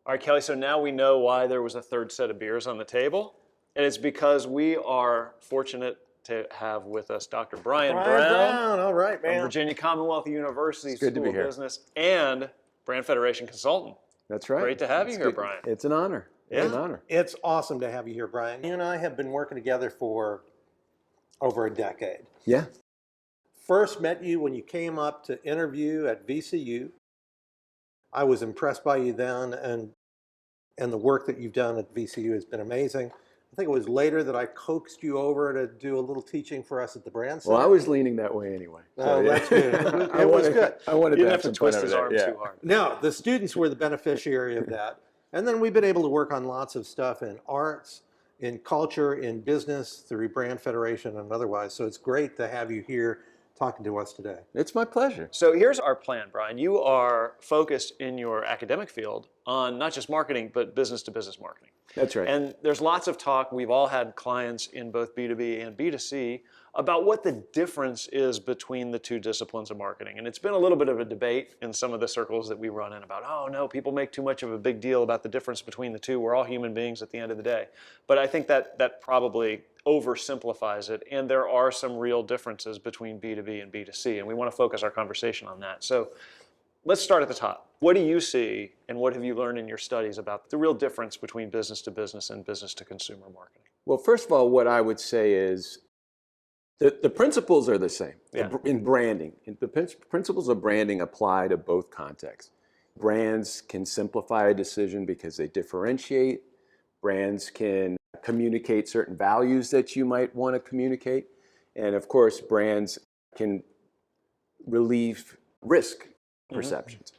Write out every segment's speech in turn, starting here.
All right, Kelly, so now we know why there was a third set of beers on the table, and it's because we are fortunate to have with us Dr. Brian Brown. All right, man. From Virginia Commonwealth University It's good to School be of here. Business and Brand Federation consultant. That's right. Great to have you It's here, good. Brian. It's an honor. Yeah. It's an honor. It's awesome to have you here, Brian. You and I have been working together for over a decade. Yeah. First met you when you came up to interview at VCU. I was impressed by you then, and the work that you've done at VCU has been amazing. I think it was later that I coaxed you over to do a little teaching for us at the Brand Center. Well, I was leaning that way anyway. Oh, that's good. It was good. I wanted You didn't to have to some twist fun his over arm there. too hard. No, the students were the beneficiary of that. And then we've been able to work on lots of stuff in arts, in culture, in business, through Brand Federation and otherwise. So it's great to have you here talking to us today. It's my pleasure. So here's our plan, Brian. You are focused in your academic field on not just marketing, but business-to-business marketing. That's right. And there's lots of talk. We've all had clients in both B2B and B2C about what the difference is between the two disciplines of marketing. And it's been a little bit of a debate in some of the circles that we run in about, oh no, people make too much of a big deal about the difference between the two. We're all human beings at the end of the day. But I think that probably oversimplifies it. And there are some real differences between B2B and B2C. And we want to focus our conversation on that. So let's start at the top. What do you see and what have you learned in your studies about the real difference between business to business and business to consumer marketing? Well, first of all, what I would say is the principles are the same in branding. The principles of branding apply to both contexts. Brands can simplify a decision because they differentiate. Brands can communicate certain values that you might want to communicate. And of course, brands can relieve risk perceptions.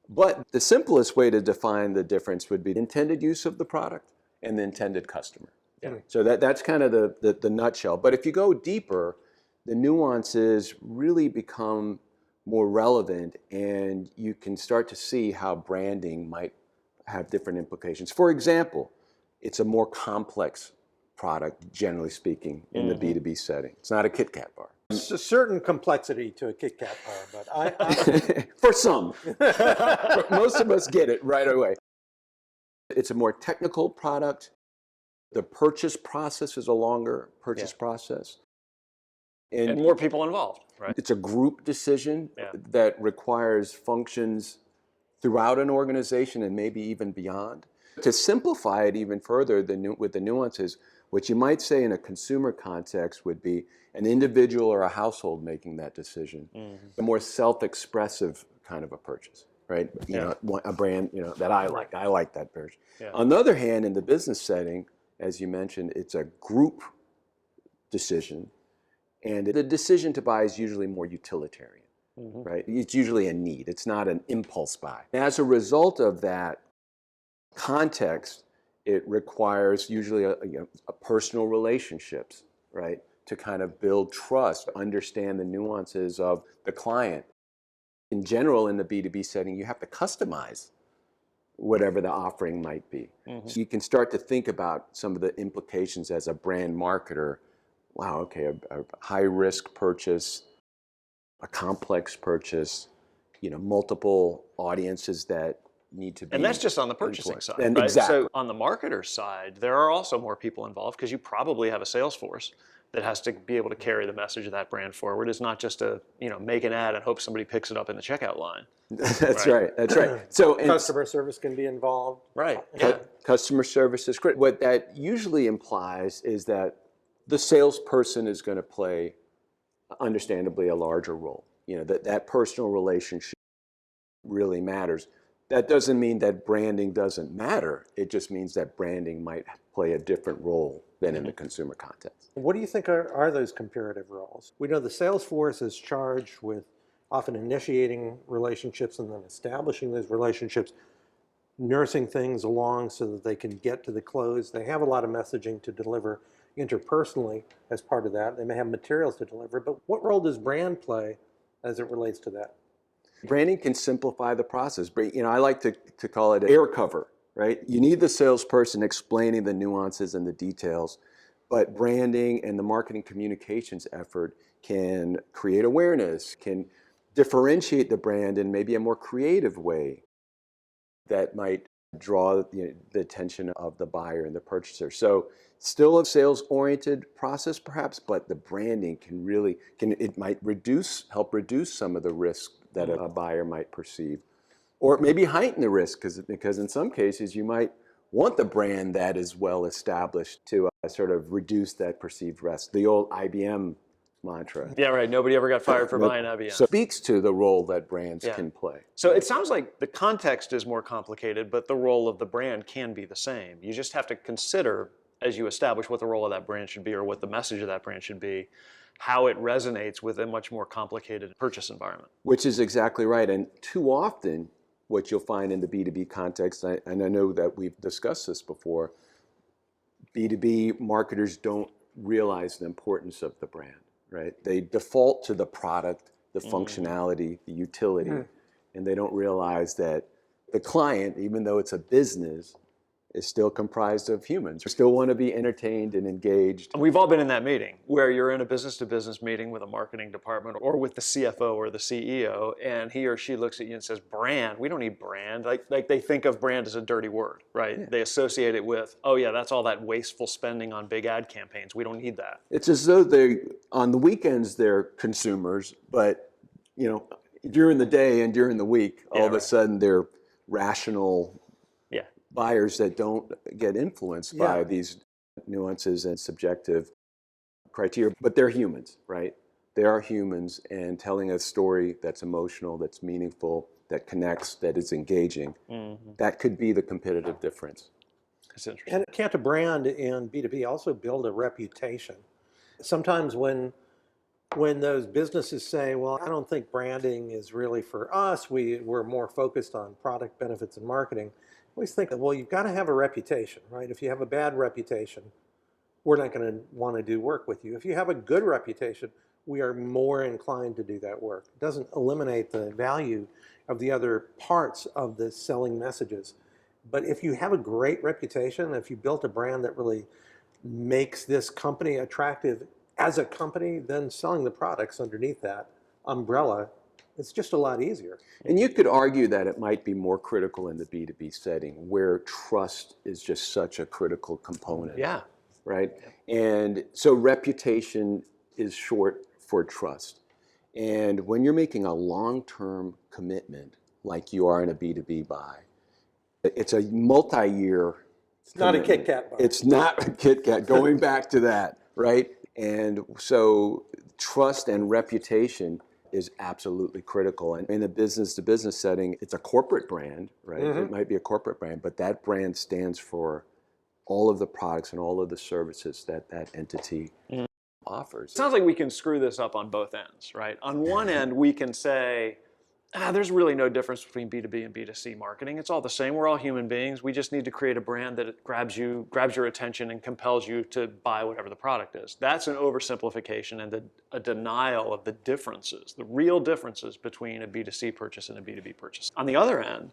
But the simplest way to define the difference would be the intended use of the product and the intended customer. Yeah. So that's kind of the nutshell. But if you go deeper, the nuances really become more relevant, and you can start to see how branding might have different implications. For example, it's a more complex product, generally speaking, in the B2B setting. It's not a Kit Kat bar. There's a certain complexity to a Kit Kat bar, but I For some. But most of us get it right away. It's a more technical product. The purchase process is a longer purchase process. And more people involved, right? It's a group decision that requires functions throughout an organization and maybe even beyond. To simplify it even further with the nuances, what you might say in a consumer context would be an individual or a household making that decision. A more self-expressive kind of a purchase, right? You know, a brand, that I like. I like that purchase. Yeah. On the other hand, in the business setting, as you mentioned, it's a group decision, and the decision to buy is usually more utilitarian, right? It's usually a need. It's not an impulse buy. As a result of that context, it requires usually a personal relationships, right? To kind of build trust, understand the nuances of the client. In general, in the B2B setting, you have to customize whatever the offering might be. So you can start to think about some of the implications as a brand marketer. Wow, okay, a high-risk purchase, a complex purchase, multiple audiences that need to be. And that's just on the purchasing side, and right? Exactly. So on the marketer side, there are also more people involved because you probably have a sales force that has to be able to carry the message of that brand forward. It's not just to make an ad and hope somebody picks it up in the checkout line. That's right. That's right. So customer service can be involved. Right. Customer service is critical. What that usually implies is that the salesperson is going to play, understandably, a larger role. That personal relationship really matters. That doesn't mean that branding doesn't matter. It just means that branding might play a different role than in the consumer context. What do you think are those comparative roles? We know the sales force is charged with often initiating relationships and then establishing those relationships, nursing things along so that they can get to the close. They have a lot of messaging to deliver interpersonally as part of that. They may have materials to deliver, but what role does brand play as it relates to that? Branding can simplify the process. I like to call it air cover, right? You need the salesperson explaining the nuances and the details, but branding and the marketing communications effort can create awareness, can differentiate the brand in maybe a more creative way that might draw the attention of the buyer and the purchaser. So still a sales-oriented process perhaps, but the branding it might help reduce some of the risk that a buyer might perceive. Or maybe heighten the risk because in some cases you might want the brand that is well established to sort of reduce that perceived risk. The old IBM mantra. Yeah, right. Nobody ever got fired for buying IBM. So it speaks to the role that brands can play. So it sounds like the context is more complicated, but the role of the brand can be the same. You just have to consider, as you establish what the role of that brand should be or what the message of that brand should be, how it resonates with a much more complicated purchase environment. Which is exactly right. And too often, what you'll find in the B2B context, and I know that we've discussed this before, B2B marketers don't realize the importance of the brand, right? They default to the product, the functionality, the utility, and they don't realize that the client, even though it's a business, is still comprised of humans who still want to be entertained and engaged. And we've all been in that meeting where you're in a business-to-business meeting with a marketing department or with the CFO or the CEO, and he or she looks at you and says, brand? We don't need brand. Like they think of brand as a dirty word, right? Yeah. They associate it with, oh yeah, that's all that wasteful spending on big ad campaigns. We don't need that. It's as though on the weekends they're consumers, but during the day and during the week, all of a sudden they're rational buyers that don't get influenced by these nuances and subjective criteria, but they're humans, right? They are humans, and telling a story that's emotional, that's meaningful, that connects, that is engaging, that could be the competitive difference. That's interesting. And can't a brand in B2B also build a reputation? Sometimes when those businesses say, well, I don't think branding is really for us, we're more focused on product benefits and marketing, I always think, well, you've got to have a reputation, right? If you have a bad reputation, we're not going to want to do work with you. If you have a good reputation, we are more inclined to do that work. It doesn't eliminate the value of the other parts of the selling messages. But if you have a great reputation, if you built a brand that really makes this company attractive as a company, then selling the products underneath that umbrella, it's just a lot easier. And you could argue that it might be more critical in the B2B setting where trust is just such a critical component. Yeah. Right? And so reputation is short for trust. And when you're making a long-term commitment like you are in a B2B buy, it's a multi-year It's not a Kit Kat bar. It's not a Kit Kat, going back to that, right? And so trust and reputation is absolutely critical. And in a business-to-business setting, it's a corporate brand, right? It might be a corporate brand, but that brand stands for all of the products and all of the services that that entity offers. Sounds like we can screw this up on both ends, right? On one end, we can say, there's really no difference between B2B and B2C marketing. It's all the same. We're all human beings. We just need to create a brand that grabs your attention and compels you to buy whatever the product is. That's an oversimplification and a denial of the differences, the real differences between a B2C purchase and a B2B purchase. On the other end,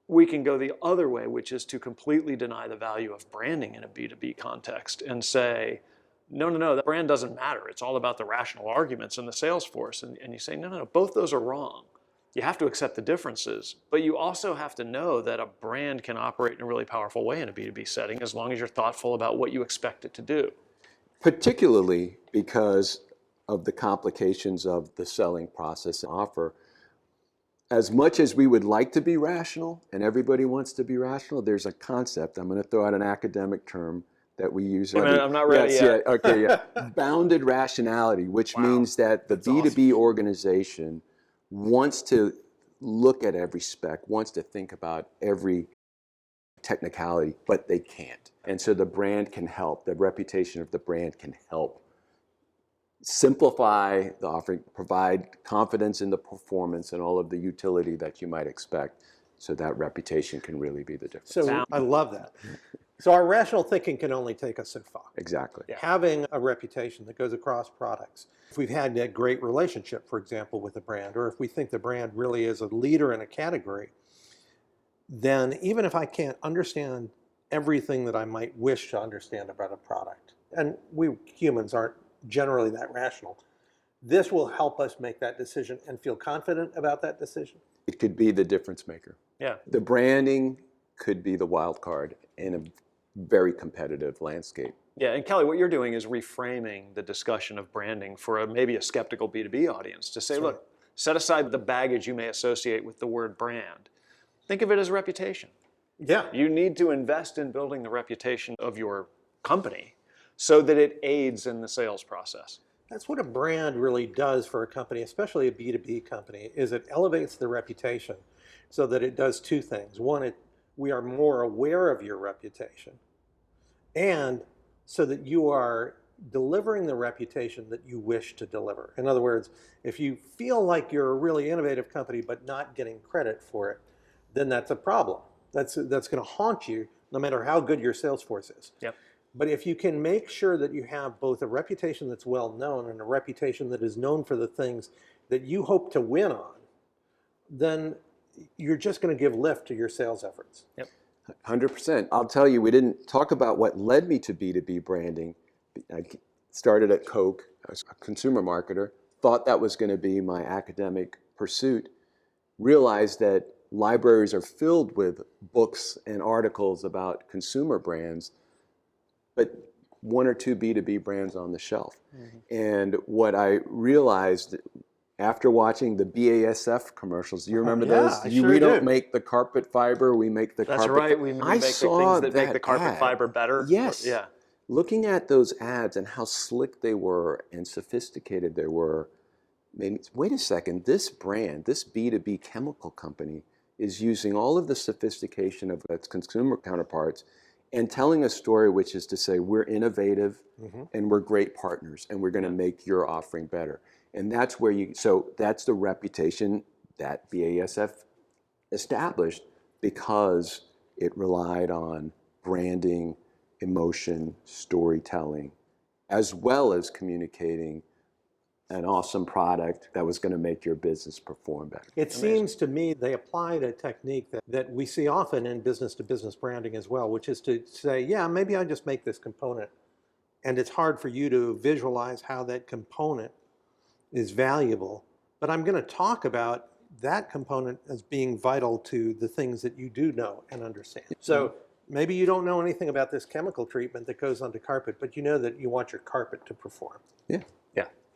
we can go the other way, which is to completely deny the value of branding in a B2B context and say, no, that brand doesn't matter. It's all about the rational arguments in the sales force. And you say, no, both those are wrong. You have to accept the differences, but you also have to know that a brand can operate in a really powerful way in a B2B setting as long as you're thoughtful about what you expect it to do. Particularly because of the complications of the selling process and offer. As much as we would like to be rational, and everybody wants to be rational, there's a concept, I'm going to throw out an academic term that we use. I'm not ready yet. Yeah, okay, yeah. Bounded rationality, which means that the B2B organization wants to look at every spec, wants to think about every technicality, but they can't. And so the brand can help, the reputation of the brand can help simplify the offering, provide confidence in the performance and all of the utility that you might expect, so that reputation can really be the difference. So I love that. So our rational thinking can only take us so far. Exactly. Yeah. Having a reputation that goes across products. If we've had that great relationship, for example, with a brand, or if we think the brand really is a leader in a category, then even if I can't understand everything that I might wish to understand about a product, and we humans aren't generally that rational, this will help us make that decision and feel confident about that decision. It could be the difference maker. Yeah. The branding could be the wild card in a very competitive landscape. Yeah, and Kelly, what you're doing is reframing the discussion of branding for maybe a skeptical B2B audience to say, look, set aside the baggage you may associate with the word brand. Think of it as reputation. Yeah. You need to invest in building the reputation of your company so that it aids in the sales process. That's what a brand really does for a company, especially a B2B company, is it elevates the reputation so that it does two things. One, we are more aware of your reputation, and so that you are delivering the reputation that you wish to deliver. In other words, if you feel like you're a really innovative company but not getting credit for it, then that's a problem. That's going to haunt you no matter how good your sales force is. Yep. But if you can make sure that you have both a reputation that's well known and a reputation that is known for the things that you hope to win on, then you're just going to give lift to your sales efforts. Yep. 100%. I'll tell you, we didn't talk about what led me to B2B branding. I started at Coke as a consumer marketer, thought that was going to be my academic pursuit, realized that libraries are filled with books and articles about consumer brands, but one or two B2B brands on the shelf. Mm-hmm. And what I realized after watching the BASF commercials, do you remember those? We don't make the carpet fiber, we make the carpet. That's right, we make the things that make the carpet fiber better. Yes. Yeah. Looking at those ads and how slick they were and sophisticated they were, made me, wait a second, this brand, this B2B chemical company is using all of the sophistication of its consumer counterparts and telling a story, which is to say we're innovative and we're great partners and we're going to make your offering better. And that's where that's the reputation that BASF established because it relied on branding, emotion, storytelling, as well as communicating an awesome product that was going to make your business perform better. It seems to me they applied a technique that we see often in business-to-business branding as well, which is to say, yeah, maybe I just make this component, and it's hard for you to visualize how that component is valuable, but I'm going to talk about that component as being vital to the things that you do know and understand. So maybe you don't know anything about this chemical treatment that goes onto carpet, but you know that you want your carpet to perform. Yeah.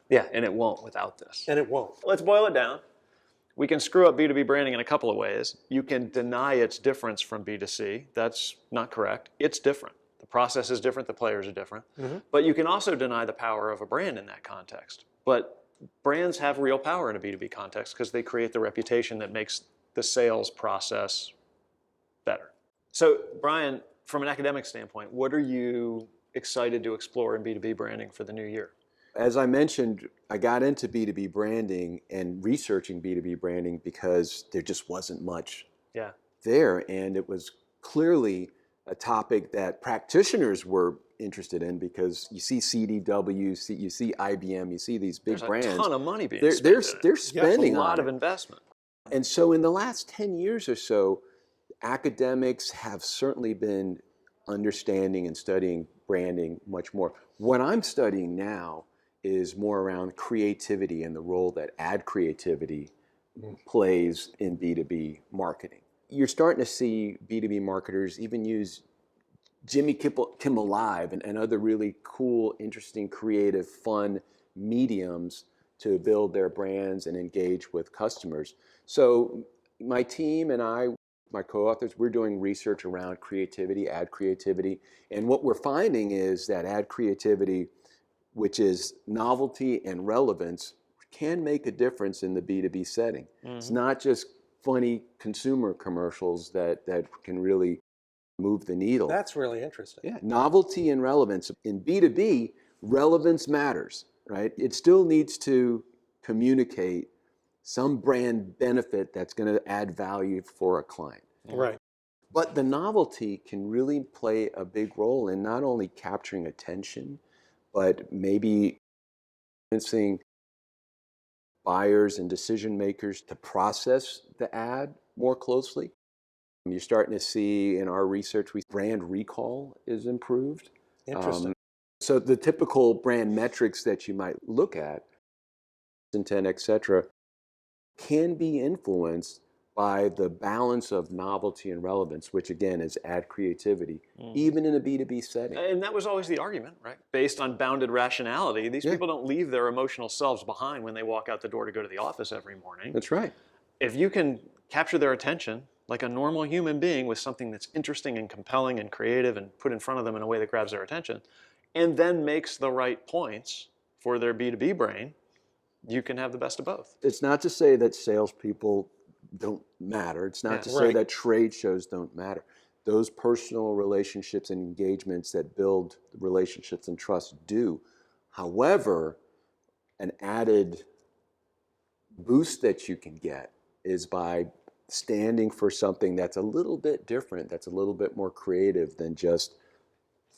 Yeah, and it won't without this. And it won't. Let's boil it down. We can screw up B2B branding in a couple of ways. You can deny its difference from B2C. That's not correct. It's different. The process is different. The players are different. Mm-hmm. But you can also deny the power of a brand in that context. But brands have real power in a B2B context because they create the reputation that makes the sales process better. So, Brian, from an academic standpoint, what are you excited to explore in B2B branding for the new year? As I mentioned, I got into B2B branding and researching B2B branding because there just wasn't much there. And it was clearly a topic that practitioners were interested in because you see CDW, you see IBM, you see these big brands. There's a ton of money being spent. They're a spending lot of investment. And so in the last 10 years or so, academics have certainly been understanding and studying branding much more. What I'm studying now is more around creativity and the role that ad creativity plays in B2B marketing. You're starting to see B2B marketers even use Jimmy Kimmel Live and other really cool, interesting, creative, fun mediums to build their brands and engage with customers. So my team and I, my co-authors, we're doing research around creativity, ad creativity. And what we're finding is that ad creativity, which is novelty and relevance, can make a difference in the B2B setting. Mm-hmm. It's not just funny consumer commercials that can really move the needle. That's really interesting. Yeah, novelty and relevance. In B2B, relevance matters, right? It still needs to communicate some brand benefit that's going to add value for a client. Right. But the novelty can really play a big role in not only capturing attention, but maybe convincing buyers and decision makers to process the ad more closely. You're starting to see in our research, brand recall is improved. Interesting. So the typical brand metrics that you might look at, intent, et cetera, can be influenced by the balance of novelty and relevance, which again is add creativity, even in a B2B setting. And that was always the argument, right? Based on bounded rationality, these people don't leave their emotional selves behind when they walk out the door to go to the office every morning. That's right. If you can capture their attention like a normal human being with something that's interesting and compelling and creative and put in front of them in a way that grabs their attention, and then makes the right points for their B2B brain, you can have the best of both. It's not to say that salespeople don't matter. It's not to say that trade shows don't matter. Those personal relationships and engagements that build relationships and trust do. However, an added boost that you can get is by standing for something that's a little bit different, that's a little bit more creative than just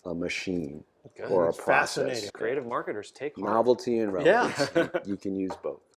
a machine or a process. Fascinating. Creative marketers take heart. Novelty and relevance. You can use both.